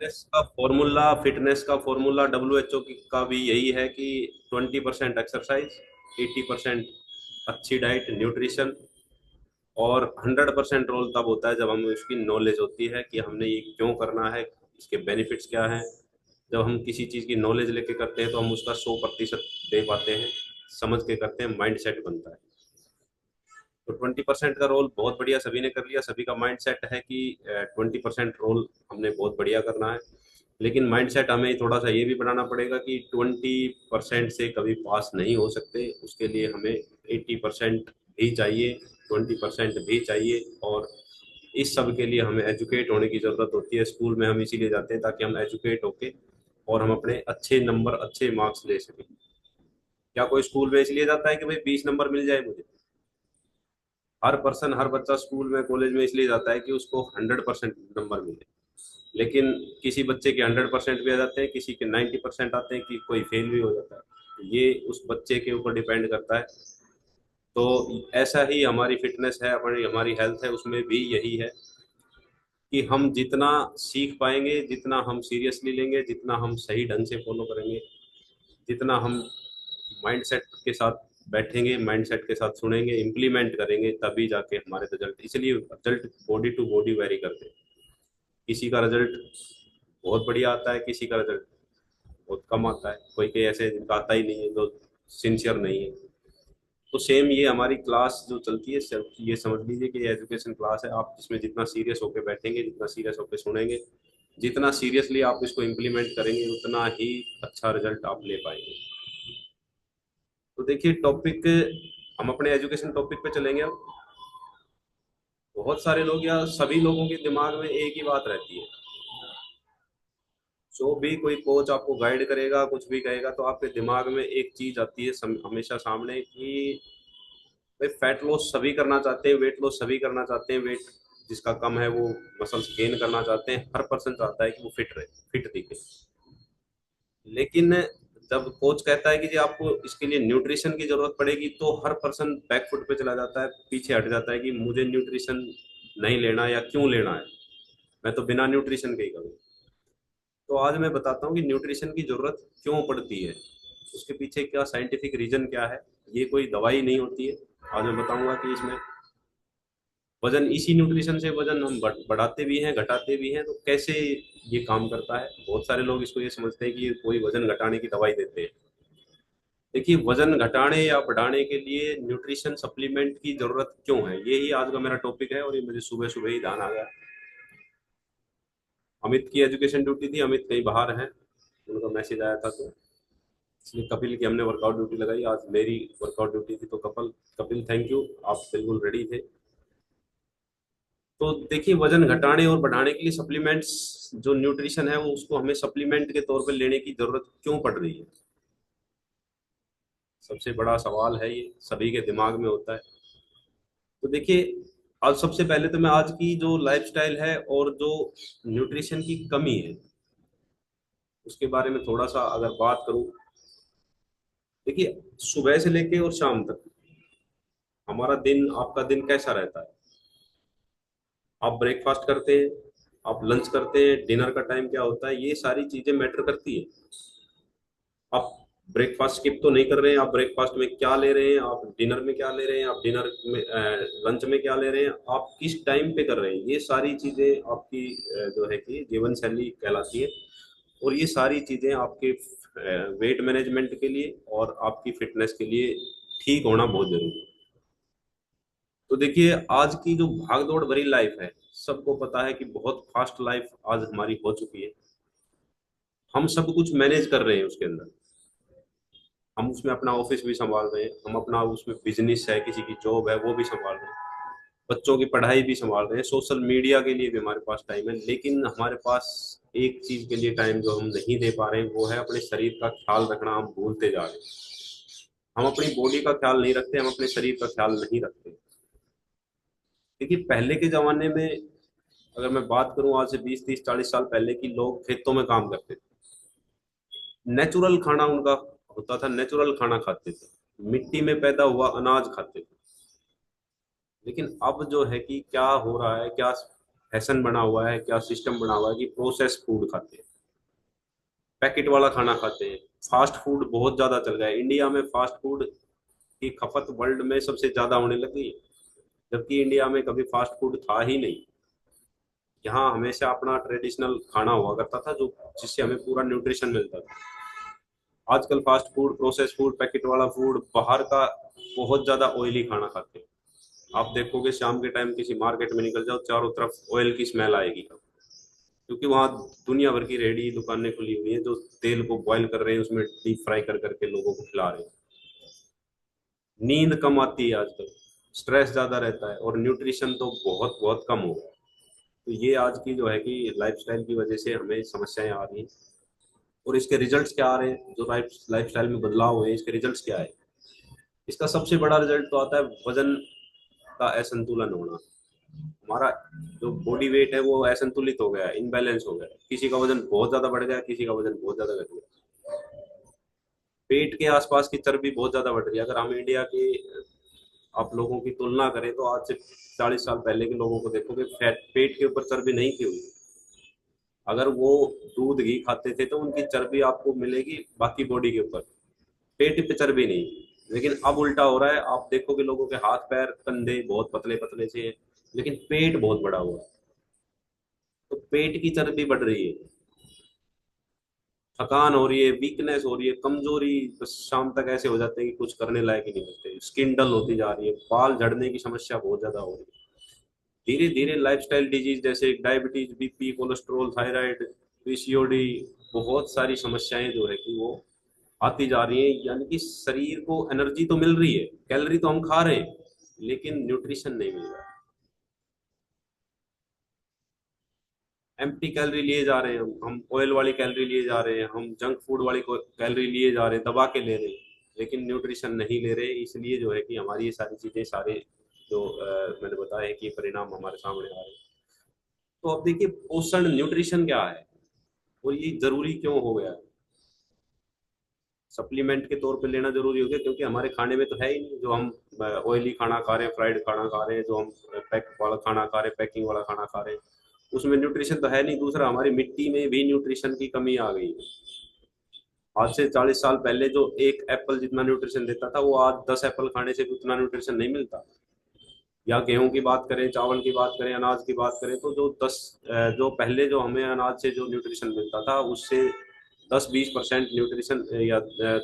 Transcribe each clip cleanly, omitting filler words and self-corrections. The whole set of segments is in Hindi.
फिटनेस का फॉर्मूला WHO का भी यही है कि 20% एक्सरसाइज, 80% अच्छी डाइट न्यूट्रिशन, और 100% रोल तब होता है जब हमें उसकी नॉलेज होती है कि हमने ये क्यों करना है, इसके बेनिफिट्स क्या हैं। जब हम किसी चीज़ की नॉलेज लेके करते हैं तो हम उसका 100% दे पाते हैं, समझ के करते हैं, माइंड सेट बनता है। तो 20% का रोल बहुत बढ़िया सभी ने कर लिया, सभी का माइंड सेट है कि 20% रोल हमने बहुत बढ़िया करना है। लेकिन माइंड सेट हमें थोड़ा सा ये भी बनाना पड़ेगा कि 20% से कभी पास नहीं हो सकते, उसके लिए हमें 80% भी चाहिए, 20% भी चाहिए। और इस सब के लिए हमें एजुकेट होने की ज़रूरत होती है। स्कूल में हम इसीलिए जाते हैं ताकि हम एजुकेट होके और हम अपने अच्छे नंबर, अच्छे मार्क्स ले सकें। क्या कोई स्कूल में इसलिए जाता है कि भाई 20 नंबर मिल जाए मुझे? हर पर्सन, हर बच्चा स्कूल में, कॉलेज में इसलिए जाता है कि उसको 100% नंबर मिले। लेकिन किसी बच्चे के 100% भी आ जाते हैं, किसी के 90% आते हैं, कि कोई फेल भी हो जाता है। तो ये उस बच्चे के ऊपर डिपेंड करता है। तो ऐसा ही हमारी फिटनेस है, हमारी हमारी हेल्थ है, उसमें भी यही है कि हम जितना सीख पाएंगे, जितना हम सीरियसली लेंगे, जितना हम सही ढंग से फॉलो करेंगे, जितना हम माइंडसेट के साथ बैठेंगे, माइंडसेट के साथ सुनेंगे, इम्प्लीमेंट करेंगे, तभी जाके हमारे रिजल्ट, इसलिए result body to body vary करते हैं। किसी का रिजल्ट बहुत बढ़िया आता है, किसी का रिजल्ट बहुत कम आता है, कोई कोई ऐसे जिनका आता ही नहीं है, जो सिंसियर नहीं है। तो सेम ये हमारी क्लास जो चलती है, सिर्फ ये समझ लीजिए कि ये एजुकेशन क्लास है। आप जिसमें जितना सीरियस होकर बैठेंगे, जितना सीरियस होकर सुनेंगे, जितना सीरियसली आप इसको इम्प्लीमेंट करेंगे, उतना ही अच्छा रिजल्ट आप ले पाएंगे। तो देखिए टॉपिक, हम अपने एजुकेशन टॉपिक पे चलेंगे अब। बहुत सारे लोग या सभी लोगों के दिमाग में एक ही बात रहती है, जो भी कोई कोच आपको गाइड करेगा, कुछ भी कहेगा, तो आपके दिमाग में एक चीज आती है हमेशा सामने कि भाई फैट लॉस सभी करना चाहते हैं, वेट लॉस सभी करना चाहते हैं, वेट जिसका कम है वो मसल्स गेन करना चाहते हैं, हर पर्सन चाहता है कि वो फिट रहे, फिट दिखे। लेकिन जब कोच कहता है कि जी आपको इसके लिए न्यूट्रिशन की जरूरत पड़ेगी, तो हर पर्सन बैकफुट पे चला जाता है, पीछे हट जाता है कि मुझे न्यूट्रिशन नहीं लेना, या क्यों लेना है, मैं तो बिना न्यूट्रिशन के ही करूँ। तो आज मैं बताता हूँ कि न्यूट्रिशन की जरूरत क्यों पड़ती है, उसके पीछे क्या साइंटिफिक रीजन क्या है। ये कोई दवाई नहीं होती है। आज मैं बताऊंगा कि इसमें वजन, इसी न्यूट्रिशन से वजन हम बढ़ाते भी हैं, घटाते भी हैं, तो कैसे ये काम करता है। बहुत सारे लोग इसको ये समझते हैं कि ये कोई वजन घटाने की दवाई देते हैं। देखिए वजन घटाने या बढ़ाने के लिए न्यूट्रिशन सप्लीमेंट की जरूरत क्यों है, ये ही आज का मेरा टॉपिक है। और ये मुझे सुबह सुबह ही ध्यान आ गया। अमित की एजुकेशन ड्यूटी थी, अमित कहीं बाहर है, उनका मैसेज आया था, तो इसलिए कपिल की हमने वर्कआउट ड्यूटी लगाई। आज मेरी वर्कआउट ड्यूटी थी, तो कपिल, कपिल थैंक यू, आप बिल्कुल रेडी थे। तो देखिए वजन घटाने और बढ़ाने के लिए सप्लीमेंट्स, जो न्यूट्रिशन है वो, उसको हमें सप्लीमेंट के तौर पर लेने की जरूरत क्यों पड़ रही है। सबसे बड़ा सवाल है, ये सभी के दिमाग में होता है। तो देखिए आज सबसे पहले तो मैं आज की जो लाइफस्टाइल है और जो न्यूट्रिशन की कमी है, उसके बारे में थोड़ा सा अगर बात करूं। देखिए सुबह से लेके और शाम तक हमारा दिन, आपका दिन कैसा रहता है। आप ब्रेकफास्ट करते हैं, आप लंच करते हैं, डिनर का टाइम क्या होता है, ये सारी चीजें मैटर करती है। आप ब्रेकफास्ट स्किप तो नहीं कर रहे हैं, आप ब्रेकफास्ट में क्या ले रहे हैं, आप डिनर में क्या ले रहे हैं, आप डिनर में लंच में क्या ले रहे हैं, आप किस टाइम पे कर रहे हैं, ये सारी चीजें आपकी जो है कि जीवन शैली कहलाती है। और ये सारी चीजें आपके वेट मैनेजमेंट के लिए और आपकी फिटनेस के लिए ठीक होना बहुत जरूरी है। तो देखिए आज की जो भाग दौड़ भरी लाइफ है, सबको पता है कि बहुत फास्ट लाइफ आज हमारी हो चुकी है। हम सब कुछ मैनेज कर रहे हैं उसके अंदर। हम उसमें अपना ऑफिस भी संभाल रहे हैं, हम अपना उसमें बिजनेस है, किसी की जॉब है वो भी संभाल रहे हैं, बच्चों की पढ़ाई भी संभाल रहे हैं, सोशल मीडिया के लिए भी हमारे पास टाइम है। लेकिन हमारे पास एक चीज के लिए टाइम जो हम नहीं दे पा रहे हैं, वो है अपने शरीर का ख्याल रखना। हम भूलते जा रहे हैं। हम अपनी बॉडी का ख्याल नहीं रखते, हम अपने शरीर का ख्याल नहीं रखते। देखिए पहले के जमाने में, अगर मैं बात करूं आज से 20 30 40 साल पहले की, लोग खेतों में काम करते थे, नेचुरल खाना उनका होता था, नेचुरल खाना खाते थे, मिट्टी में पैदा हुआ अनाज खाते थे। लेकिन अब जो है कि क्या हो रहा है, क्या फैशन बना हुआ है, क्या सिस्टम बना हुआ है कि प्रोसेस फूड खाते हैं, पैकेट वाला खाना खाते हैं। फास्ट फूड बहुत ज्यादा चल गया है इंडिया में। फास्ट फूड की खपत वर्ल्ड में सबसे ज्यादा होने लगी है, जबकि इंडिया में कभी फास्ट फूड था ही नहीं। यहाँ हमेशा अपना ट्रेडिशनल खाना हुआ करता था, जो जिससे हमें पूरा न्यूट्रिशन मिलता था। आजकल fast food, process food, packet वाला फूड, बाहर का बहुत ज्यादा ऑयली खाना खाते हैं। आप देखोगे शाम के टाइम किसी मार्केट में निकल जाओ, चारों तरफ ऑयल की स्मेल आएगी, क्योंकि वहाँ दुनिया भर की रेडी दुकानें खुली हुई हैं जो तेल को बॉईल कर रहे हैं, उसमें डीप फ्राई कर करके लोगों को खिला रहे हैं। नींद कम आती है आजकल, स्ट्रेस ज्यादा रहता है, और न्यूट्रिशन तो बहुत बहुत कम हो गया। तो ये आज की जो है कि लाइफस्टाइल की वजह से हमें समस्याएं आ रही हैं। और इसके रिजल्ट्स क्या आ रहे हैं, जो लाइफस्टाइल में बदलाव हुए हैं, इसके रिजल्ट्स क्या है? इसका सबसे बड़ा रिजल्ट तो आता है वजन का असंतुलन होना। हमारा जो बॉडी वेट है वो असंतुलित हो गया है, इनबैलेंस हो गया है। किसी का वजन बहुत ज्यादा बढ़ गया, किसी का वजन बहुत ज्यादा घट गया। पेट के आसपास की चर्बी बहुत ज्यादा बढ़ रही है। अगर हम इंडिया के आप लोगों की तुलना करें तो आज से 40 साल पहले के लोगों को देखोगे, फैट पेट के ऊपर चर्बी नहीं थी हुई। अगर वो दूध घी खाते थे तो उनकी चर्बी आपको मिलेगी बाकी बॉडी के ऊपर, पेट पे चर्बी नहीं। लेकिन अब उल्टा हो रहा है, आप देखोगे लोगों के हाथ पैर कंधे बहुत पतले पतले से हैं, लेकिन पेट बहुत बड़ा हुआ है। तो पेट की चर्बी बढ़ रही है, थकान हो रही है, वीकनेस हो रही है, कमजोरी, बस शाम तक ऐसे हो जाते हैं कि कुछ करने लायक ही नहीं बचते। स्किन डल होती जा रही है, बाल झड़ने की समस्या बहुत ज्यादा हो रही है। धीरे धीरे लाइफस्टाइल डिजीज जैसे diabetes, BP, cholesterol, thyroid, PCOD, बहुत सारी समस्याएं जो है कि वो आती जा रही है। यानी कि शरीर को एनर्जी तो मिल रही है, कैलोरी तो हम खा रहे हैं, लेकिन न्यूट्रिशन नहीं मिल रहा है। एम्प्टी कैलोरी लिए जा रहे हैं, हम ऑयल वाली कैलोरी लिए जा रहे हैं, हम जंक फूड वाली कैलोरी लिए जा रहे हैं, दबा के ले रहे हैं, लेकिन न्यूट्रिशन नहीं ले रहे। इसलिए जो है कि हमारी ये सारी चीजें, सारे जो मैंने बताया है कि ये परिणाम हमारे सामने आ रहे हैं। तो अब देखिए पोषण, न्यूट्रिशन क्या है और ये जरूरी क्यों हो गया है? सप्लीमेंट के तौर पे लेना जरूरी हो गया, क्योंकि हमारे खाने में तो है ही नहीं। जो हम ऑयली खाना खा रहे हैं, फ्राइड खाना खा रहे हैं, जो हम पैक वाला खाना खा रहे हैं, पैकिंग वाला खाना खा रहे हैं, उसमें न्यूट्रिशन तो है नहीं। दूसरा, हमारी मिट्टी में भी न्यूट्रिशन की कमी आ गई है। आज से 40 साल पहले जो एक एप्पल जितना न्यूट्रिशन देता था, वो आज 10 एप्पल खाने से भी उतना न्यूट्रिशन नहीं मिलता। या गेहूं की बात करें, चावल की बात करें, अनाज की बात करें, तो जो पहले जो हमें अनाज से जो न्यूट्रिशन मिलता था, उससे 10-20% न्यूट्रिशन, या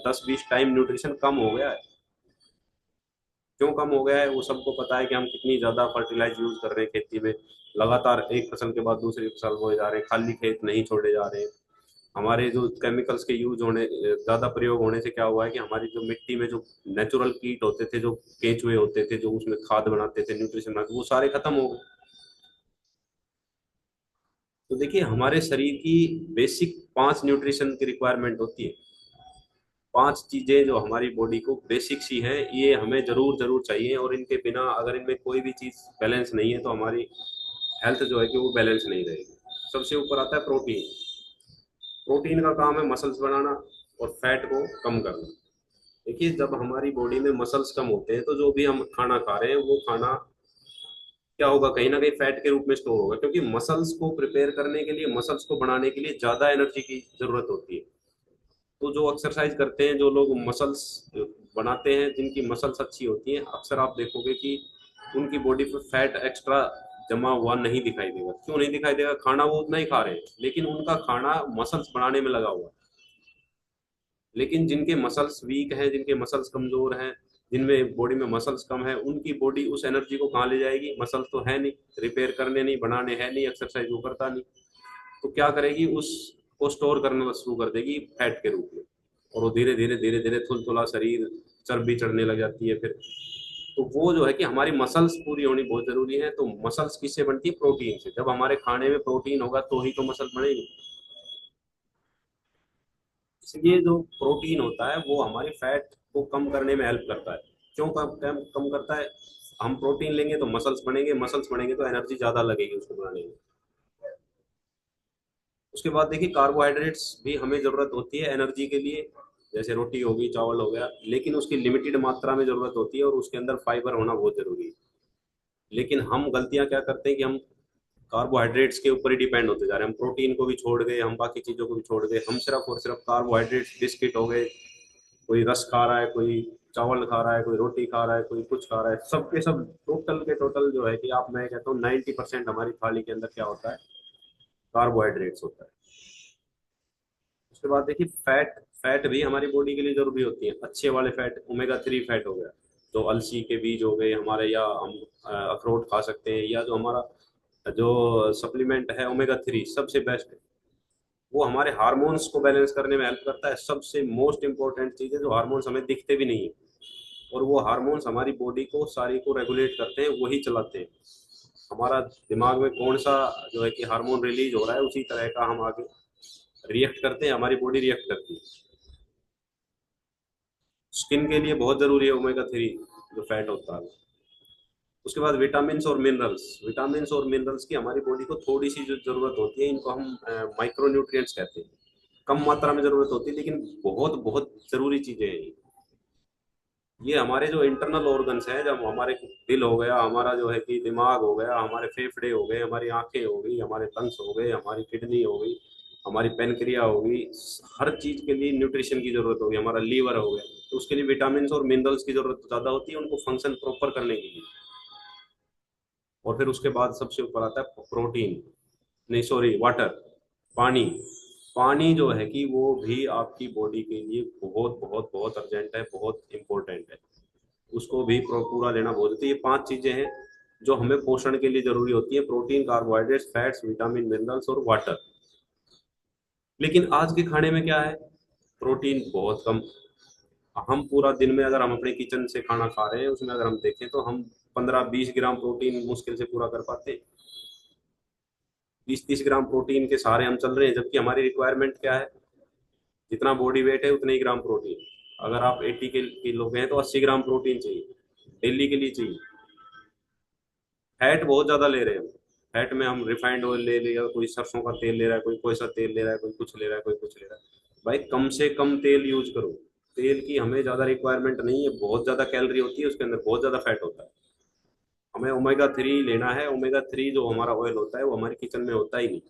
10-20 टाइम न्यूट्रिशन कम हो गया है। क्यों कम हो गया है? वो सबको पता है कि हम कितनी ज्यादा फर्टिलाइज यूज कर रहे हैं खेती में। लगातार एक फसल के बाद दूसरी फसल बोए जा रहे हैं, खाली खेत नहीं छोड़े जा रहे हैं। हमारे जो केमिकल्स के यूज होने, ज्यादा प्रयोग होने से क्या हुआ है कि हमारी जो मिट्टी में जो नेचुरल कीट होते थे, जो केंचुए होते थे, जो उसमें खाद बनाते थे, न्यूट्रिशन बनाते, वो सारे खत्म हो गए। तो देखिए हमारे शरीर की बेसिक 5 न्यूट्रिशन की रिक्वायरमेंट होती है। 5 चीजें जो हमारी बॉडी को बेसिक सी हैं, ये हमें जरूर जरूर चाहिए, और इनके बिना अगर इनमें कोई भी चीज बैलेंस नहीं है तो हमारी हेल्थ जो है कि वो बैलेंस नहीं रहेगी। सबसे ऊपर आता है प्रोटीन। प्रोटीन का काम है मसल्स बनाना और फैट को कम करना। देखिए जब हमारी बॉडी में मसल्स कम होते हैं, तो जो भी हम खाना खा रहे हैं वो खाना क्या होगा, कहीं ना कहीं फैट के रूप में स्टोर होगा, क्योंकि मसल्स को प्रिपेयर करने के लिए, मसल्स को बनाने के लिए ज्यादा एनर्जी की जरूरत होती है। तो जो एक्सरसाइज करते हैं, जो लोग मसल्स बनाते हैं, जिनकी मसल्स अच्छी होती हैं, अक्सर आप देखोगे कि उनकी बॉडी पे फैट एक्स्ट्रा जमा हुआ नहीं दिखाई देगा। क्यों नहीं दिखाई देगा? खाना वो उतना ही खा रहे हैं, लेकिन उनका खाना मसल्स बनाने में लगा हुआ है। लेकिन जिनके मसल्स वीक हैं, जिनके मसल्स कमजोर हैं, जिनमें बॉडी में मसल्स कम है, उनकी बॉडी उस एनर्जी को कहाँ ले जाएगी? मसल्स तो है नहीं, रिपेयर करने नहीं, बनाने है नहीं, एक्सरसाइज वो करता नहीं। तो क्या करेगी? उसको स्टोर करना शुरू कर देगी फैट के रूप में, और वो धीरे धीरे धीरे धीरे थुलथुला शरीर, चर्बी चढ़ने लग जाती है फिर। तो वो जो है कि हमारी मसल्स पूरी होनी बहुत जरूरी है। तो मसल्स किससे बनती है? प्रोटीन से। जब हमारे खाने में प्रोटीन होगा तो ही तो मसल बनेगी। इसलिए जो प्रोटीन होता है वो हमारी फैट को कम करने में हेल्प करता है। क्यों कम कम करता है? हम प्रोटीन लेंगे तो मसल्स बनेंगे, मसल्स बनेंगे तो एनर्जी ज्यादा लगेगी उसको बनाने में। उसके बाद देखिए कार्बोहाइड्रेट्स भी हमें जरूरत होती है एनर्जी के लिए, जैसे रोटी होगी, चावल हो गया, लेकिन उसकी लिमिटेड मात्रा में जरूरत होती है, और उसके अंदर फाइबर होना बहुत जरूरी है। लेकिन हम गलतियां क्या करते हैं कि हम कार्बोहाइड्रेट्स के ऊपर ही डिपेंड होते जा रहे हैं। हम प्रोटीन को भी छोड़ गए, हम बाकी चीजों को भी छोड़ गए, हम सिर्फ और सिर्फ कार्बोहाइड्रेट्स, बिस्किट हो गए, कोई रस खा रहा है, कोई चावल खा रहा है, कोई रोटी खा रहा है, कोई कुछ खा रहा है, सब के सब टोटल के टोटल जो है कि आप, मैं कहता हूँ 90% हमारी थाली के अंदर क्या होता है, कार्बोहाइड्रेट्स होता है। उसके बाद देखिए फैट, फैट भी हमारी बॉडी के लिए जरूरी होती है, अच्छे वाले फैट, ओमेगा 3 फैट हो गया, जो अलसी के बीज हो गए हमारे, या हम अखरोट खा सकते हैं, या जो हमारा जो सप्लीमेंट है ओमेगा 3 सबसे बेस्ट है। वो हमारे हार्मोन्स को बैलेंस करने में हेल्प करता है, सबसे मोस्ट इंपॉर्टेंट चीज है, जो हार्मोन्स हमें दिखते भी नहीं है, और वो हार्मोन्स हमारी बॉडी को सारी को रेगुलेट करते हैं, वही चलाते हैं। हमारा दिमाग में कौन सा जो है कि हार्मोन रिलीज हो रहा है, उसी तरह का हम आगे रिएक्ट करते हैं, हमारी बॉडी रिएक्ट करती है। स्किन के लिए बहुत जरूरी है ओमेगा 3 जो फैट होता है। उसके बाद विटामिन और मिनरल्स, विटामिन और मिनरल्स की हमारी बॉडी को थोड़ी सी जो जरूरत होती है, इनको हम माइक्रो न्यूट्रिएंट्स कहते हैं, कम मात्रा में जरूरत होती है, लेकिन बहुत बहुत जरूरी चीजें हैं ये। हमारे जो इंटरनल ऑर्गन्स हैं, जब हमारे दिल हो गया, हमारा जो है कि दिमाग हो गया, हमारे फेफड़े हो गए, हमारी आंखें हो गई, हमारे लंग्स हो गए, हमारी किडनी हो गई, हमारी पेनक्रिया हो गई, हर चीज के लिए न्यूट्रिशन की जरूरत होगी, हमारा लीवर हो गया, तो उसके लिए विटामिन और मिनरल्स की जरूरत ज्यादा होती है उनको फंक्शन प्रॉपर करने के लिए। और फिर उसके बाद सबसे ऊपर आता है प्रोटीन, नहीं सॉरी वाटर, पानी। पानी जो है कि वो भी आपकी बॉडी के लिए बहुत बहुत बहुत अर्जेंट है, बहुत इंपॉर्टेंट है, उसको भी पूरा लेना बहुत होती है। ये 5 चीजें हैं जो हमें पोषण के लिए जरूरी होती है, protein, carbohydrates, fats, vitamin, minerals और वाटर। लेकिन आज के खाने में क्या है, प्रोटीन बहुत कम। हम पूरा दिन में अगर हम अपने किचन से खाना खा रहे हैं, उसमें अगर हम देखें तो हम 15-20 ग्राम प्रोटीन मुश्किल से पूरा कर पाते हैं। 20-30 ग्राम प्रोटीन के सहारे हम चल रहे हैं, जबकि हमारी रिक्वायरमेंट क्या है, जितना बॉडी वेट है उतने ही ग्राम प्रोटीन। अगर आप 80 के लोग हैं तो 80 ग्राम प्रोटीन चाहिए, डेली के लिए चाहिए। फैट बहुत ज्यादा ले रहे हैं हम, फैट में हम रिफाइंड ऑयल ले लिया, कोई सरसों का तेल ले रहा है, कोई कोई सा तेल ले रहा है, कोई कुछ ले रहा है, कोई कुछ ले रहा है। भाई कम से कम तेल यूज करो, तेल की हमें ज्यादा रिक्वायरमेंट नहीं है, बहुत ज्यादा कैलोरी होती है उसके अंदर, बहुत ज्यादा फैट होता है। हमें ओमेगा 3 लेना है, ओमेगा 3 जो हमारा ऑयल होता है वो हमारे किचन में होता ही नहीं।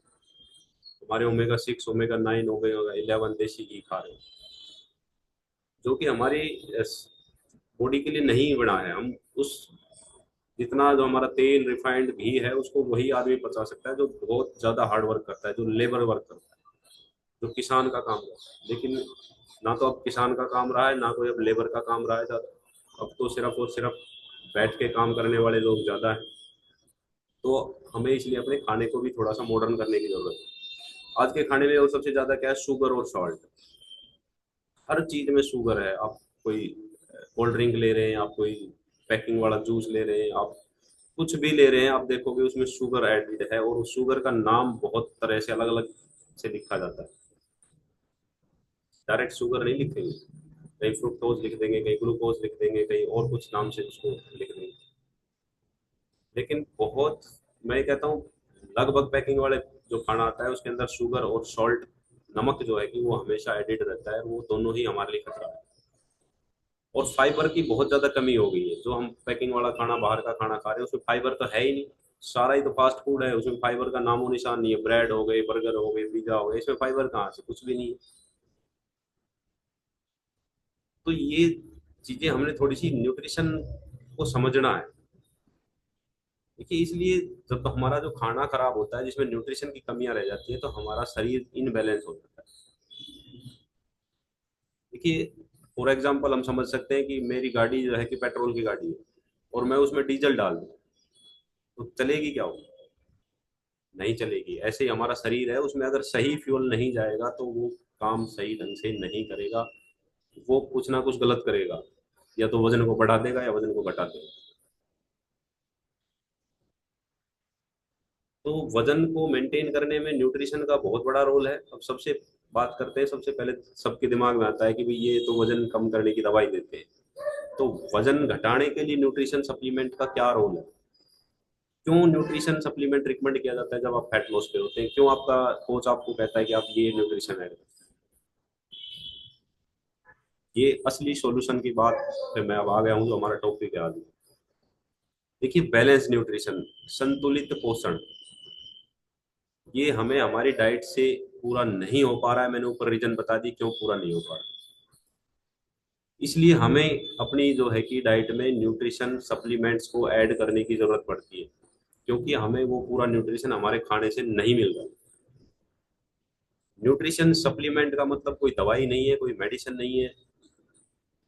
हमारे ओमेगा 6, ओमेगा 9, ओमेगा 11 देसी घी खा रहे हैं, जो कि हमारी बॉडी के लिए नहीं बना है। हम उस जितना जो हमारा तेल रिफाइंड घी है उसको वही आदमी पचा सकता है जो बहुत ज्यादा हार्ड वर्क करता है, जो लेबर वर्क करता है, जो किसान का काम करता है। लेकिन ना तो अब किसान का काम रहा है, ना कोई अब लेबर का काम रहा है ज्यादा, अब तो सिर्फ और सिर्फ बैठ के काम करने वाले लोग ज्यादा है। तो हमें इसलिए अपने खाने को भी थोड़ा सा मॉडर्न करने की जरूरत है। आज के खाने में और सबसे ज्यादा क्या है, शुगर और सॉल्ट। हर चीज में शुगर है। आप कोई कोल्ड ड्रिंक ले रहे हैं, आप कोई पैकिंग वाला जूस ले रहे हैं, आप कुछ भी ले रहे हैं, आप देखोगे उसमें शुगर एडेड है, और उस शुगर का नाम बहुत तरह से अलग अलग से लिखा जाता है। डायरेक्ट शुगर नहीं लिखेंगे, कहीं फ्रुक्टोज लिख देंगे, कहीं ग्लूकोज लिख देंगे, कहीं और कुछ नाम से उसको लिख देंगे। लेकिन बहुत, मैं कहता हूँ लगभग पैकिंग वाले जो खाना आता है उसके अंदर शुगर और सॉल्ट, नमक जो है कि वो हमेशा एडिड रहता है, वो दोनों ही हमारे लिए खतरा है। और फाइबर की बहुत ज्यादा कमी हो गई है, जो हम पैकिंग वाला खाना, बाहर का खाना खा रहे हैं, उसमें फाइबर तो है ही नहीं। सारा ही तो फास्ट फूड है, उसमें फाइबर का नामो निशान नहीं है। ब्रेड हो गए, बर्गर हो गए, पिज्जा हो गए, इसमें फाइबर कहाँ से, कुछ भी नहीं है। तो ये चीजें हमने थोड़ी सी न्यूट्रिशन को समझना है। देखिए इसलिए जब तो हमारा जो खाना खराब होता है, जिसमें न्यूट्रिशन की कमियां रह जाती है, तो हमारा शरीर इनबैलेंस हो जाता है। देखिए फॉर एग्जाम्पल हम समझ सकते हैं कि मेरी गाड़ी जो है कि पेट्रोल की गाड़ी है, और मैं उसमें डीजल डाल दूं, तो चलेगी क्या वो, नहीं चलेगी। ऐसे ही हमारा शरीर है, उसमें अगर सही फ्यूल नहीं जाएगा तो वो काम सही ढंग से नहीं करेगा, वो कुछ ना कुछ गलत करेगा, या तो वजन को बढ़ा देगा या वजन को घटा देगा। तो वजन को मेंटेन करने में न्यूट्रिशन का बहुत बड़ा रोल है। अब सबसे बात करते हैं, सबसे पहले सबके दिमाग में आता है कि भाई ये तो वजन कम करने की दवाई देते हैं, तो वजन घटाने के लिए न्यूट्रिशन सप्लीमेंट का क्या रोल है, क्यों न्यूट्रिशन सप्लीमेंट रिकमेंड किया जाता है जब आप फैट लॉस पे होते हैं, क्यों आपका कोच आपको कहता है कि आप ये न्यूट्रिशन ऐड करें। ये असली सॉल्यूशन की बात पे मैं अब आ गया हूँ, जो हमारा टॉपिक है आज। देखिए बैलेंस न्यूट्रिशन, संतुलित पोषण, ये हमें हमारी डाइट से पूरा नहीं हो पा रहा है। मैंने ऊपर रीजन बता दी क्यों पूरा नहीं हो पा रहा। इसलिए हमें अपनी जो है कि डाइट में न्यूट्रिशन सप्लीमेंट्स को ऐड करने की जरूरत पड़ती है, क्योंकि हमें वो पूरा न्यूट्रिशन हमारे खाने से नहीं मिल रहा। न्यूट्रिशन सप्लीमेंट का मतलब कोई दवाई नहीं है, कोई मेडिसिन नहीं है।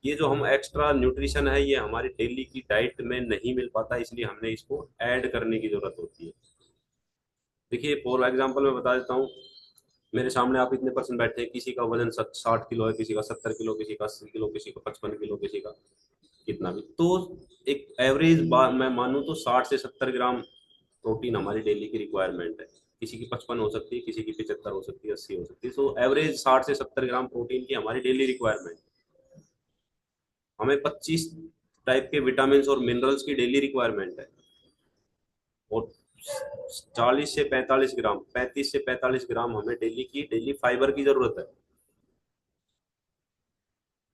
ये जो हम एक्स्ट्रा न्यूट्रिशन है ये हमारी डेली की डाइट में नहीं मिल पाता, इसलिए हमने इसको ऐड करने की जरूरत होती है। देखिए फॉर एग्जांपल मैं बता देता हूँ। मेरे सामने आप इतने पर्सन बैठे हैं, किसी का वजन 60 किलो है, किसी का 70 किलो, किसी का 80 किलो, किसी का 55 किलो, किसी का कितना भी। तो एक एवरेज बार मैं मानूं तो 60 से 70 ग्राम प्रोटीन हमारी डेली की रिक्वायरमेंट है। किसी की 55 हो सकती है, किसी की 75 हो सकती है, 80 हो सकती है। सो एवरेज 60 से 70 ग्राम प्रोटीन की हमारी डेली रिक्वायरमेंट। हमें 25 टाइप के विटामिन और मिनरल्स की डेली रिक्वायरमेंट है। और 40 से 45 ग्राम, 35 से 45 ग्राम हमें डेली की डेली फाइबर की जरूरत है।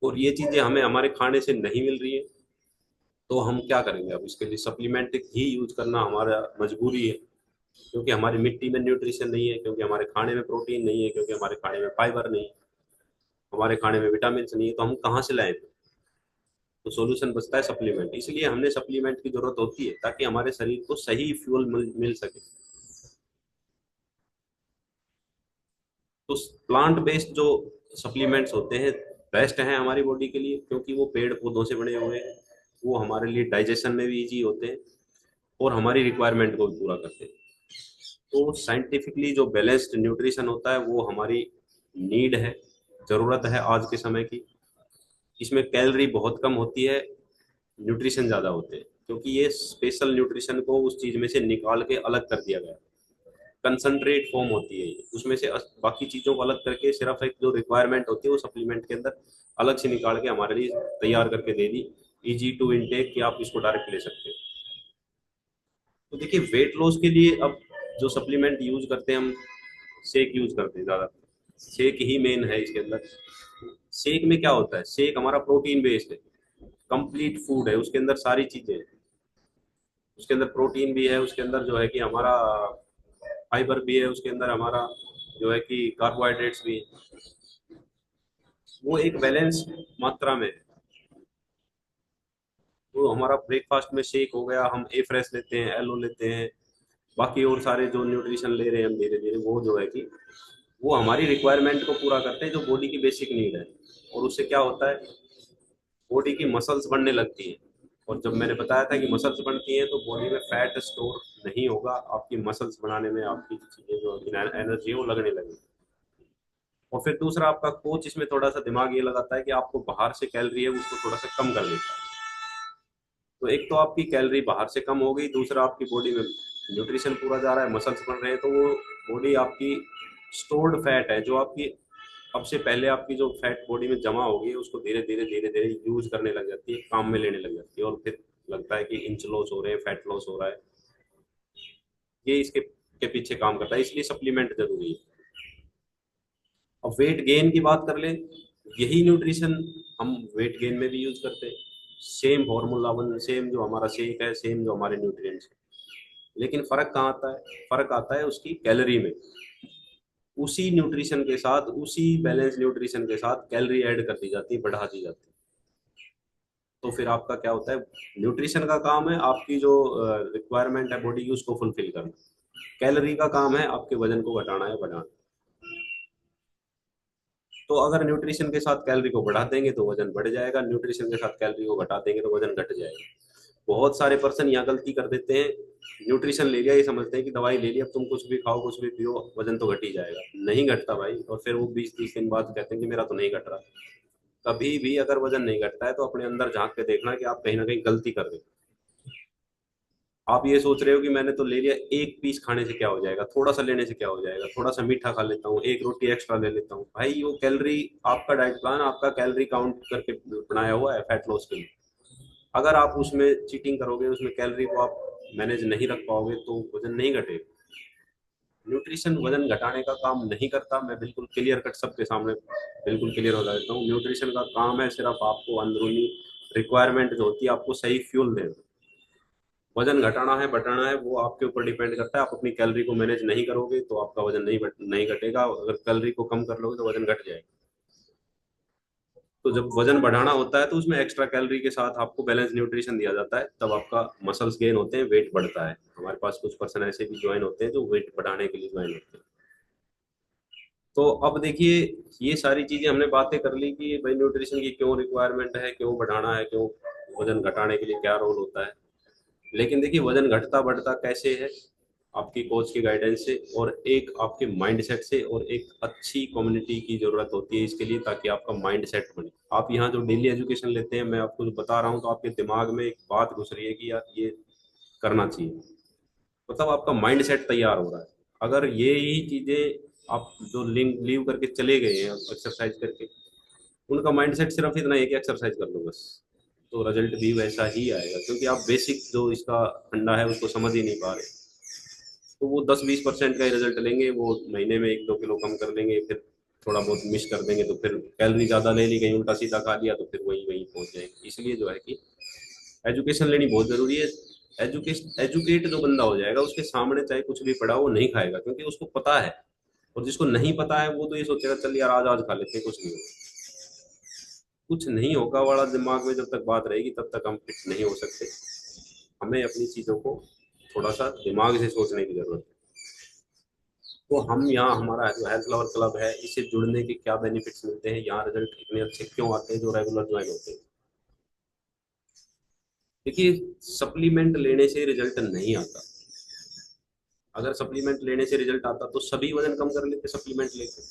और ये चीजें हमें हमारे खाने से नहीं मिल रही है, तो हम क्या करेंगे? अब इसके लिए सप्लीमेंट ही यूज करना हमारा मजबूरी है, क्योंकि हमारी मिट्टी में न्यूट्रिशन नहीं है, क्योंकि हमारे खाने में प्रोटीन नहीं है, क्योंकि हमारे खाने में फाइबर नहीं है, हमारे खाने में विटामिन नहीं है। तो हम कहाँ से लाएं? तो सॉल्यूशन बचता है सप्लीमेंट। इसलिए हमने सप्लीमेंट की जरूरत होती है ताकि हमारे शरीर को सही फ्यूल मिल सके। तो प्लांट बेस्ड जो सप्लीमेंट्स होते हैं बेस्ट हैं हमारी बॉडी के लिए, क्योंकि वो पेड़ पौधों से बने हुए हैं। वो हमारे लिए डाइजेशन में भी इजी होते हैं और हमारी रिक्वायरमेंट को भी पूरा करते हैं। तो साइंटिफिकली जो बैलेंस्ड न्यूट्रिशन होता है वो हमारी नीड है, ज़रूरत है आज के समय की। इसमें कैलोरी बहुत कम होती है, न्यूट्रिशन ज़्यादा होते हैं, क्योंकि ये स्पेशल न्यूट्रिशन को उस चीज़ में से निकाल के अलग कर दिया गया। कंसंट्रेट फॉर्म होती है ये, उसमें से बाकी चीज़ों को अलग करके सिर्फ एक जो रिक्वायरमेंट होती है वो सप्लीमेंट के अंदर अलग से निकाल के हमारे लिए तैयार करके दे दी। इजी टू इनटेक कि आप इसको डायरेक्ट ले सकते हैं। तो देखिए वेट लॉस के लिए अब जो सप्लीमेंट यूज करते हैं हम, शेक यूज करते हैं ज़्यादा। शेक ही मेन है इसके अंदर। शेक में क्या होता है? शेक हमारा प्रोटीन बेस्ड है, कंप्लीट फूड है, उसके अंदर सारी चीजें हैं। उसके अंदर प्रोटीन भी है, उसके अंदर जो है कि हमारा फाइबर भी है, उसके अंदर हमारा जो है कि कार्बोहाइड्रेट्स भी है। वो एक बैलेंस मात्रा में। तो हमारा ब्रेकफास्ट में शेक हो गया, हम ए फ्रेश लेते हैं, एलो लेते हैं, बाकी और सारे जो न्यूट्रिशन ले रहे हैं हम धीरे धीरे, वो जो है कि वो हमारी रिक्वायरमेंट को पूरा करते हैं, जो बॉडी की बेसिक नीड है। और उससे क्या होता है? बॉडी की मसल्स बढ़ने लगती हैं। और जब मैंने बताया था कि मसल्स बढ़ती हैं तो बॉडी में फैट स्टोर नहीं होगा, आपकी मसल्स बनाने में आपकी चीजें जो एनर्जी है वो लगने लगेगी। और फिर दूसरा आपका कोच इसमें थोड़ा सा दिमाग ये लगाता है कि आपको बाहर से कैलोरी है उसको थोड़ा सा कम कर देता है। तो एक तो आपकी कैलोरी बाहर से कम हो गई, दूसरा आपकी बॉडी में न्यूट्रिशन पूरा जा रहा है, मसल्स बन रहे हैं। तो वो बॉडी आपकी स्टोर्ड फैट है जो आपकी अब से पहले आपकी जो फैट बॉडी में जमा हो गई है उसको धीरे धीरे धीरे धीरे यूज करने लग जाती है, काम में लेने लग जाती है, और फिर लगता है कि इंच लॉस हो रहे हैं, फैट लॉस हो रहा है। ये इसके के पीछे काम करता है, इसलिए सप्लीमेंट जरूरी है। अब वेट गेन की बात कर ले, यही न्यूट्रिशन हम वेट गेन में भी यूज करते हैं। सेम फॉर्मूला वन, सेम जो हमारा शेक है, सेम जो हमारे न्यूट्रिएंट्स है। लेकिन फर्क कहाँ आता है? फर्क आता है उसकी कैलोरी में। उसी न्यूट्रिशन के साथ, उसी बैलेंस न्यूट्रिशन के साथ कैलोरी ऐड कर दी जाती है, बढ़ा दी जाती है। तो फिर आपका क्या होता है? न्यूट्रिशन का काम है आपकी जो रिक्वायरमेंट है बॉडी की उसको फुलफिल करना। कैलोरी का काम है आपके वजन को घटाना है, बढ़ाना। तो अगर न्यूट्रिशन के साथ कैलोरी को बढ़ा देंगे तो वजन बढ़ जाएगा, न्यूट्रिशन के साथ कैलोरी को घटा देंगे तो वजन घट जाएगा। बहुत सारे पर्सन यहाँ गलती कर देते हैं। न्यूट्रिशन ले लिया, ये समझते हैं कि दवाई ले ली, अब तुम कुछ भी खाओ कुछ भी पियो वजन तो घट ही जाएगा। नहीं घटता भाई। और फिर वो 20-30 दिन बाद कहते हैं कि मेरा तो नहीं घट रहा। कभी भी अगर वजन नहीं घटता है तो अपने अंदर झांक के देखना कि आप कहीं ना कहीं गलती कर रहे हो। आप ये सोच रहे हो कि मैंने तो ले लिया, एक पीस खाने से क्या हो जाएगा, थोड़ा सा लेने से क्या हो जाएगा, थोड़ा सा मीठा खा लेता हूँ, एक रोटी एक्स्ट्रा ले लेता हूँ। भाई वो कैलोरी, आपका डाइट प्लान आपका कैलोरी काउंट करके बनाया हुआ है फैट लॉस के लिए। अगर आप उसमें चीटिंग करोगे, उसमें कैलोरी को आप मैनेज नहीं रख पाओगे तो वजन नहीं घटेगा। न्यूट्रिशन वजन घटाने का काम नहीं करता, मैं बिल्कुल क्लियर कट सबके सामने बिल्कुल क्लियर हो जाता हूँ। न्यूट्रिशन का काम है सिर्फ आपको अंदरूनी रिक्वायरमेंट जो होती है आपको सही फ्यूल देना। वजन घटाना है बढ़ाना है वो आपके ऊपर डिपेंड करता है। आप अपनी कैलोरी को मैनेज नहीं करोगे तो आपका वजन नहीं घटेगा। अगर कैलोरी को कम कर लोगे तो वजन घट जाएगा। तो जब वजन बढ़ाना होता है तो उसमें एक्स्ट्रा कैलोरी के साथ आपको बैलेंस न्यूट्रिशन दिया जाता है, तब आपका मसल्स गेन होते हैं, वेट बढ़ता है। हमारे पास कुछ पर्सन ऐसे भी ज्वाइन होते हैं जो वेट बढ़ाने के लिए ज्वाइन होते हैं। तो अब देखिए, ये सारी चीजें हमने बातें कर ली कि भाई न्यूट्रिशन की क्यों रिक्वायरमेंट है, क्यों बढ़ाना है, क्यों वजन घटाने के लिए क्या रोल होता है। लेकिन देखिए वजन घटता बढ़ता कैसे है, आपकी कोच की गाइडेंस से और एक आपके माइंडसेट से, और एक अच्छी कम्युनिटी की जरूरत होती है इसके लिए, ताकि आपका माइंडसेट बने। आप यहाँ जो डेली एजुकेशन लेते हैं, मैं आपको जो बता रहा हूँ तो आपके दिमाग में एक बात घुस रही है कि यार ये करना चाहिए, मतलब आपका माइंडसेट तैयार हो रहा है। अगर ये ही चीजें आप जो लिंक लीव करके चले गए हैं एक्सरसाइज करके, उनका माइंडसेट सिर्फ इतना है कि एक्सरसाइज कर लो बस, तो रिजल्ट भी वैसा ही आएगा, क्योंकि आप बेसिक जो इसका फंडा है उसको समझ ही नहीं पा रहे। तो वो 10-20% का ही रिजल्ट लेंगे, वो महीने में 1-2 किलो कम कर लेंगे, फिर थोड़ा बहुत मिस कर देंगे, तो फिर कैलोरी ज़्यादा ले ली, कहीं उल्टा सीधा खा लिया, तो फिर वहीं वहीं पहुंच जाएंगे। इसलिए जो है कि एजुकेशन लेनी बहुत ज़रूरी है। एजुकेट जो बंदा हो जाएगा उसके सामने चाहे कुछ भी पड़ा वो नहीं खाएगा, क्योंकि उसको पता है। और जिसको नहीं पता है वो तो ये सोचेगा चल यार आज आज खा लेते हैं, कुछ नहीं होगा। कुछ नहीं होगा वाला दिमाग में जब तक बात रहेगी तब तक हम फिट नहीं हो सकते। हमें अपनी चीज़ों को थोड़ा सा दिमाग से सोचने की जरूरत है। तो हम यहाँ, हमारा जो हेल्थ लवर क्लब है, इससे जुड़ने के क्या बेनिफिट्स मिलते हैं, यहाँ रिजल्ट इतने अच्छे क्यों आते हैं जो रेगुलर ज्वाइन होते हैं। देखिए, सप्लीमेंट लेने से रिजल्ट नहीं आता। अगर सप्लीमेंट लेने से रिजल्ट आता तो सभी वजन कम कर लेते सप्लीमेंट लेके।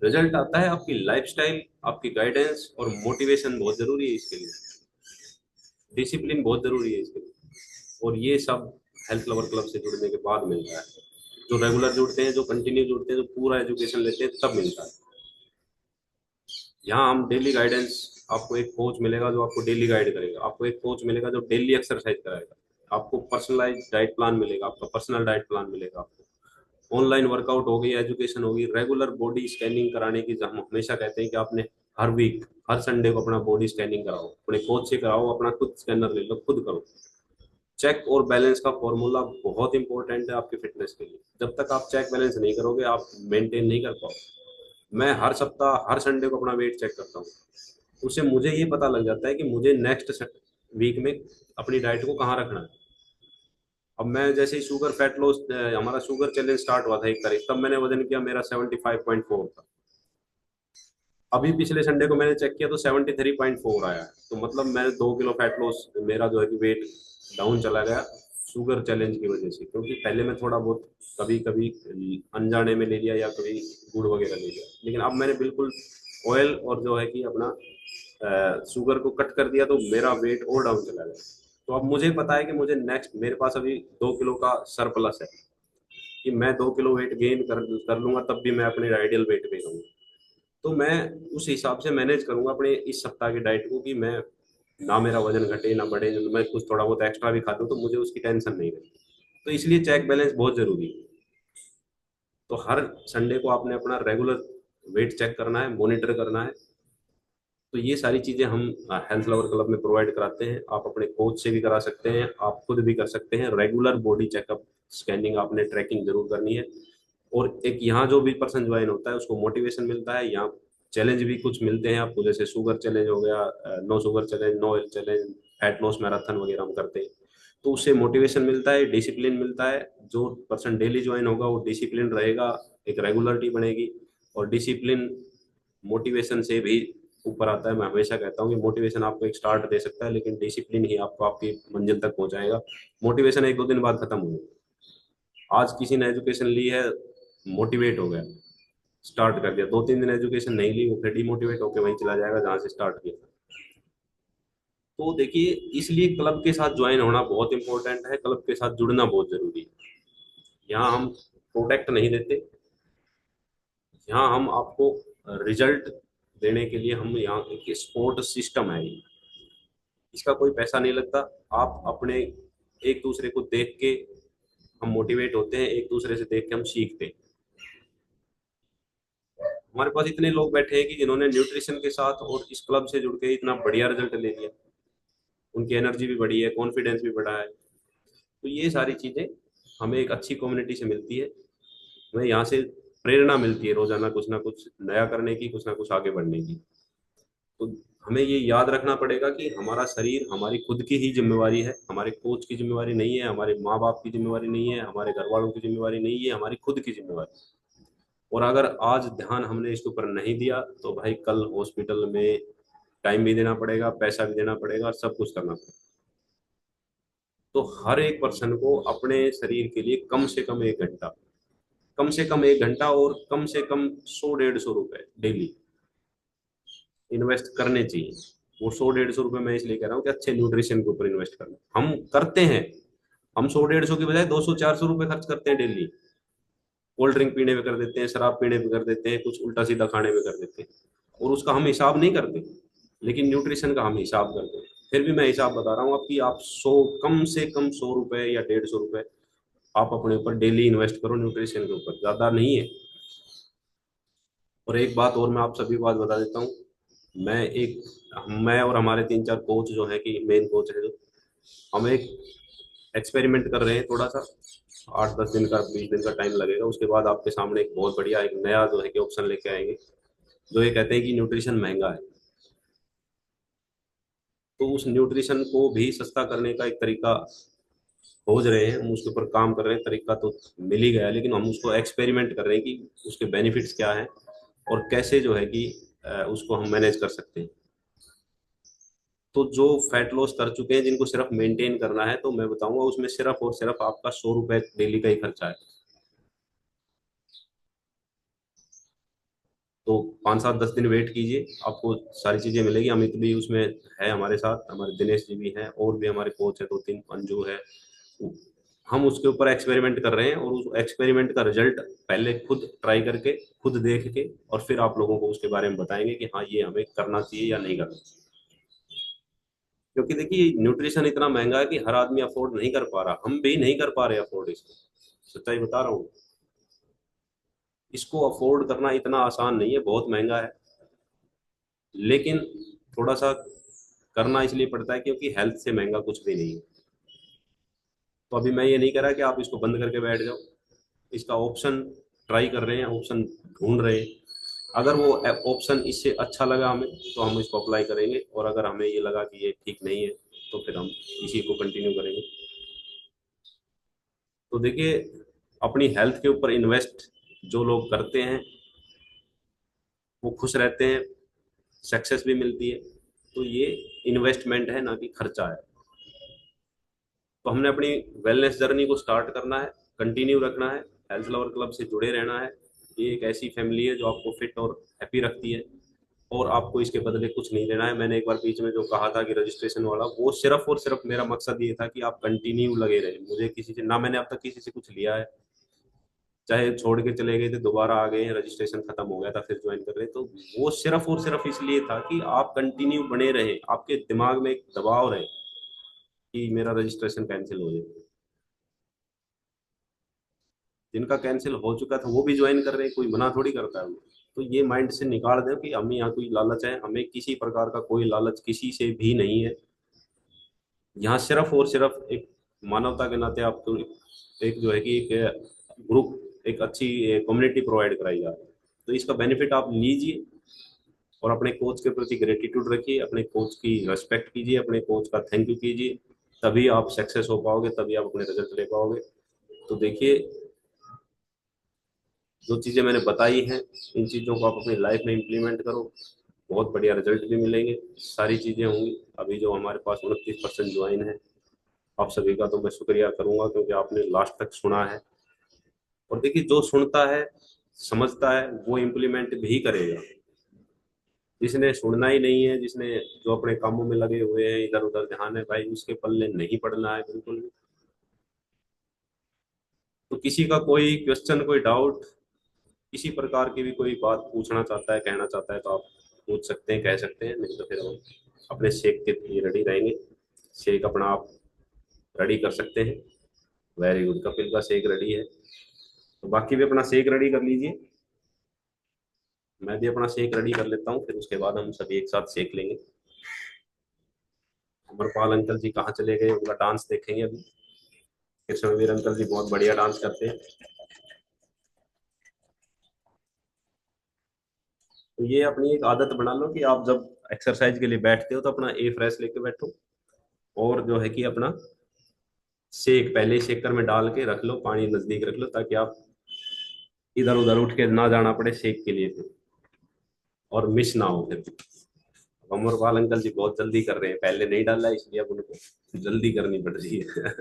रिजल्ट आता है आपकी लाइफस्टाइल, आपकी गाइडेंस और मोटिवेशन बहुत जरूरी है इसके लिए। डिसिप्लिन बहुत जरूरी है इसके लिए। और ये सब हेल्थ लवर क्लब से जुड़ने के बाद मिलता है। जो रेगुलर जुड़ते हैं, जो कंटिन्यू जुड़ते हैं, जो पूरा एजुकेशन लेते हैं, तब मिलता है। यहाँ हम डेली गाइडेंस, आपको एक कोच मिलेगा जो आपको डेली गाइड करेगा, आपको एक कोच मिलेगा जो डेली एक्सरसाइज कराएगा, आपको पर्सनलाइज डाइट प्लान मिलेगा, आपका पर्सनल डाइट प्लान मिलेगा आपको। ऑनलाइन वर्कआउट होगी, एजुकेशन होगी, रेगुलर बॉडी स्कैनिंग कराने की, हम हमेशा कहते हैं कि आपने हर वीक, हर संडे को अपना बॉडी स्कैनिंग कराओ, अपने कोच से कराओ, अपना खुद स्कैनर ले लो, खुद करो। चेक और बैलेंस का फॉर्मूला बहुत इंपॉर्टेंट है आपकी फिटनेस के लिए। जब तक आप चेक बैलेंस नहीं करोगे आप मेंटेन नहीं कर पाओगे। मैं हर सप्ताह हर संडे को अपना वेट चेक करता हूँ। उससे मुझे ये पता लग जाता है कि मुझे नेक्स्ट वीक में अपनी डाइट को कहाँ रखना है। अब मैं जैसे ही शुगर फैट लॉस, हमारा शुगर चैलेंज स्टार्ट हुआ था 1 तारीख, तब मैंने वजन किया, मेरा 75.4 था। अभी पिछले संडे को मैंने चेक किया तो 73.4 आया है। तो मतलब मैंने 2 किलो फैट लॉस, मेरा जो है कि वेट डाउन चला गया शुगर चैलेंज की वजह से। क्योंकि पहले मैं थोड़ा बहुत कभी कभी अनजाने में ले लिया या कभी गुड़ वगैरह ले लिया, लेकिन अब मैंने बिल्कुल ऑयल और जो है कि अपना शुगर को कट कर दिया, तो मेरा वेट और डाउन चला गया। तो अब मुझे पता है कि मुझे नेक्स्ट, मेरे पास अभी 2 किलो का सरप्लस है, कि मैं 2 किलो वेट गेन कर लूंगा तब भी मैं अपने आइडियल वेट पे रहूंगा। तो मैं उस हिसाब से मैनेज करूंगा अपने इस सप्ताह की डाइट को, कि मैं ना मेरा वजन घटे ना बढ़े, मैं कुछ थोड़ा बहुत एक्स्ट्रा भी खा लूँ तो मुझे उसकी टेंशन नहीं रहती। तो इसलिए चेक बैलेंस बहुत जरूरी है। तो हर संडे को आपने अपना रेगुलर वेट चेक करना है, मॉनिटर करना है। तो ये सारी चीजें हम हेल्थ लवर क्लब में प्रोवाइड कराते हैं। आप अपने कोच से भी करा सकते हैं, आप खुद भी कर सकते हैं। रेगुलर बॉडी चेकअप, स्कैनिंग, आपने ट्रैकिंग जरूर करनी है। और एक यहाँ जो भी पर्सन ज्वाइन होता है उसको मोटिवेशन मिलता है। यहाँ चैलेंज भी कुछ मिलते हैं आपको, जैसे शुगर चैलेंज हो गया, no sugar challenge, no oil challenge, fat loss marathon वगैरह हम करते हैं। तो उससे मोटिवेशन मिलता है, डिसिप्लिन मिलता है। जो पर्सन डेली ज्वाइन होगा वो डिसिप्लिन रहेगा, एक रेगुलरिटी बनेगी। और डिसिप्लिन मोटिवेशन से भी ऊपर आता है। मैं हमेशा कहता हूँ कि मोटिवेशन आपको एक स्टार्ट दे सकता है, लेकिन डिसिप्लिन ही आपको आपकी मंजिल तक पहुंचाएगा। मोटिवेशन 1-2 दिन बाद खत्म हो जाएगा। आज किसी ने एजुकेशन ली है, मोटिवेट हो गया, स्टार्ट कर दिया, 2-3 दिन एजुकेशन नहीं ली, वो फिर डिमोटिवेट होकर वहीं चला जाएगा जहां से स्टार्ट किया था। तो देखिए, इसलिए क्लब के साथ ज्वाइन होना बहुत इंपॉर्टेंट है, क्लब के साथ जुड़ना बहुत जरूरी है। यहाँ हम प्रोडक्ट नहीं देते, यहाँ हम आपको रिजल्ट देने के लिए, हम यहाँ एक सपोर्ट सिस्टम है ये। इसका कोई पैसा नहीं लगता। आप अपने एक दूसरे को देख के हम मोटिवेट होते हैं, एक दूसरे से देख के हम सीखते हैं। हमारे पास इतने लोग बैठे हैं कि जिन्होंने न्यूट्रिशन के साथ और इस क्लब से जुड़ के इतना बढ़िया रिजल्ट ले लिया। उनकी एनर्जी भी बढ़ी है, कॉन्फिडेंस भी बढ़ा है। तो ये सारी चीज़ें हमें एक अच्छी कम्युनिटी से मिलती है। हमें यहाँ से प्रेरणा मिलती है रोजाना कुछ ना कुछ नया करने की, कुछ ना कुछ आगे बढ़ने की। तो हमें ये याद रखना पड़ेगा कि हमारा शरीर हमारी खुद की ही जिम्मेवारी है, हमारे कोच की जिम्मेवारी नहीं है, हमारे माँ बाप की जिम्मेवारी नहीं है, हमारे घर वालों की जिम्मेवारी नहीं है, हमारी खुद की जिम्मेवारी। और अगर आज ध्यान हमने इसके ऊपर नहीं दिया तो भाई कल हॉस्पिटल में टाइम भी देना पड़ेगा, पैसा भी देना पड़ेगा और सब कुछ करना पड़ेगा। तो हर एक पर्सन को अपने शरीर के लिए कम से कम 1 घंटा, कम से कम 1 घंटा और कम से कम 100-150 रुपए डेली इन्वेस्ट करने चाहिए। वो 100-150 रुपए मैं इसलिए कह रहा हूँ कि अच्छे न्यूट्रिशन के ऊपर इन्वेस्ट करना हम करते हैं। हम 100-150 की बजाय 200-400 रुपए खर्च करते हैं डेली। कोल्ड ड्रिंक पीने में कर देते हैं, शराब पीने में कर देते हैं, कुछ उल्टा सीधा खाने में कर देते हैं, और उसका हम हिसाब नहीं करते। लेकिन न्यूट्रिशन का हम हिसाब करते हैं। फिर भी मैं हिसाब बता रहा हूँ आपकी, आप 100 कम से कम 100 रुपए या 150 रुपए आप अपने ऊपर डेली इन्वेस्ट करो न्यूट्रिशन के ऊपर, ज्यादा नहीं है। और एक बात और मैं आप सभी को बात बता देता हूँ। मैं और हमारे 3-4 कोच जो है कि मेन कोच है जो, हम एक एक्सपेरिमेंट कर रहे हैं थोड़ा सा। 8-10 दिन का, 20 दिन का टाइम लगेगा। उसके बाद आपके सामने एक बहुत बढ़िया एक नया जो है कि ऑप्शन लेके आएंगे। जो ये कहते हैं कि न्यूट्रिशन महंगा है, तो उस न्यूट्रिशन को भी सस्ता करने का एक तरीका खोज रहे हैं, हम उसके ऊपर काम कर रहे हैं। तरीका तो मिल ही गया, लेकिन हम उसको एक्सपेरिमेंट कर रहे हैं कि उसके बेनिफिट्स क्या हैं और कैसे जो है कि उसको हम मैनेज कर सकते हैं। तो जो फैट लॉस कर चुके हैं, जिनको सिर्फ मेंटेन करना है, तो मैं बताऊंगा उसमें सिर्फ और सिर्फ आपका 100 रुपए डेली का ही खर्चा है। तो 5-7-10 दिन वेट कीजिए, आपको सारी चीजें मिलेगी। अमित भी उसमें है हमारे साथ, हमारे दिनेश जी भी हैं, और भी हमारे कोच है 2-3, अंजू है। हम उसके ऊपर एक्सपेरिमेंट कर रहे हैं, और उस एक्सपेरिमेंट का रिजल्ट पहले खुद ट्राई करके, खुद देख के, और फिर आप लोगों को उसके बारे में बताएंगे कि हाँ ये हमें करना चाहिए या नहीं करना चाहिए। क्योंकि देखिए न्यूट्रिशन इतना महंगा है कि हर आदमी अफोर्ड नहीं कर पा रहा, हम भी नहीं कर पा रहे अफोर्ड इसको। सच्चाई बता रहा हूँ, इसको अफोर्ड करना इतना आसान नहीं है, बहुत महंगा है। लेकिन थोड़ा सा करना इसलिए पड़ता है क्योंकि हेल्थ से महंगा कुछ भी नहीं है। तो अभी मैं ये नहीं कह रहा कि आप इसको बंद करके बैठ जाओ। इसका ऑप्शन ट्राई कर रहे हैं, ऑप्शन ढूंढ रहे हैं। अगर वो ऑप्शन इससे अच्छा लगा हमें तो हम इसको अप्लाई करेंगे, और अगर हमें ये लगा कि ये ठीक नहीं है तो फिर हम इसी को कंटिन्यू करेंगे। तो देखिए, अपनी हेल्थ के ऊपर इन्वेस्ट जो लोग करते हैं वो खुश रहते हैं, सक्सेस भी मिलती है। तो ये इन्वेस्टमेंट है, ना कि खर्चा है। तो हमने अपनी वेलनेस जर्नी को स्टार्ट करना है, कंटिन्यू रखना है, हेल्थ लवर क्लब से जुड़े रहना है। ये एक ऐसी फैमिली है जो आपको फिट और हैप्पी रखती है, और आपको इसके बदले कुछ नहीं देना है। मैंने एक बार बीच में जो कहा था कि रजिस्ट्रेशन वाला, वो सिर्फ और सिर्फ मेरा मकसद ये था कि आप कंटिन्यू लगे रहे। मुझे किसी से ना, मैंने अब तक किसी से कुछ लिया है, चाहे छोड़ के चले गए थे, दोबारा आ गए हैं, रजिस्ट्रेशन खत्म हो गया था फिर ज्वाइन कर रहे। तो वो सिर्फ और सिर्फ इसलिए था कि आप कंटिन्यू बने रहे, आपके दिमाग में एक दबाव रहे कि मेरा रजिस्ट्रेशन कैंसिल हो जाए। जिनका कैंसिल हो चुका था वो भी ज्वाइन कर रहे हैं, कोई मना थोड़ी करता है उनको। तो ये माइंड से निकाल दें कि हमें यहाँ कोई लालच है, हमें किसी प्रकार का कोई लालच किसी से भी नहीं है। यहाँ सिर्फ और सिर्फ एक मानवता के नाते आपको एक जो है कि एक ग्रुप, एक अच्छी कम्युनिटी प्रोवाइड कराई जा रही है। तो इसका बेनिफिट आप लीजिए, और अपने कोच के प्रति ग्रेटिट्यूड रखिए, अपने कोच की रेस्पेक्ट कीजिए, अपने कोच का थैंक यू कीजिए। तभी आप सक्सेस हो पाओगे, तभी आप अपने रिजल्ट ले पाओगे। तो देखिए, जो चीज़ें मैंने बताई हैं, इन चीज़ों को आप अपनी लाइफ में इम्प्लीमेंट करो, बहुत बढ़िया रिजल्ट भी मिलेंगे, सारी चीज़ें होंगी। अभी जो हमारे पास 29% ज्वाइन है, आप सभी का तो मैं शुक्रिया करूंगा क्योंकि आपने लास्ट तक सुना है। और देखिए, जो सुनता है, समझता है, वो इम्प्लीमेंट भी करेगा। जिसने सुनना ही नहीं है, जिसने जो अपने कामों में लगे हुए हैं, इधर उधर ध्यान है, भाई उसके पल्ले नहीं पड़ना है बिल्कुल भी। तो किसी का कोई क्वेश्चन, कोई डाउट, किसी प्रकार की भी कोई बात पूछना चाहता है, कहना चाहता है, तो आप पूछ सकते हैं, कह सकते हैं। नहीं तो फिर हम अपने शेक के लिए रेडी रहेंगे। शेक अपना आप रेडी कर सकते हैं। वेरी गुड, कपिल का शेक रेडी है। तो बाकी भी अपना शेक रेडी कर लीजिए। मैं भी अपना शेक रेडी कर लेता हूँ, फिर उसके बाद हम सभी एक साथ शेक लेंगे। अमरपाल अंकल जी कहाँ चले गए, उनका डांस देखेंगे अभी। कृष्णवीर अंकल जी बहुत बढ़िया डांस करते हैं। तो ये अपनी एक आदत बना लो कि आप जब एक्सरसाइज के लिए बैठते हो तो अपना ए फ्रेश लेके बैठो, और जो है कि अपना शेक पहले ही शेकर में डाल के रख लो, पानी नजदीक रख लो, ताकि आप इधर उधर उठ के ना जाना पड़े शेक के लिए फिर, और मिस ना हो फिर। अमरपाल अंकल जी बहुत जल्दी कर रहे हैं, पहले नहीं डाला इसलिए अब उनको जल्दी करनी पड़ रही है।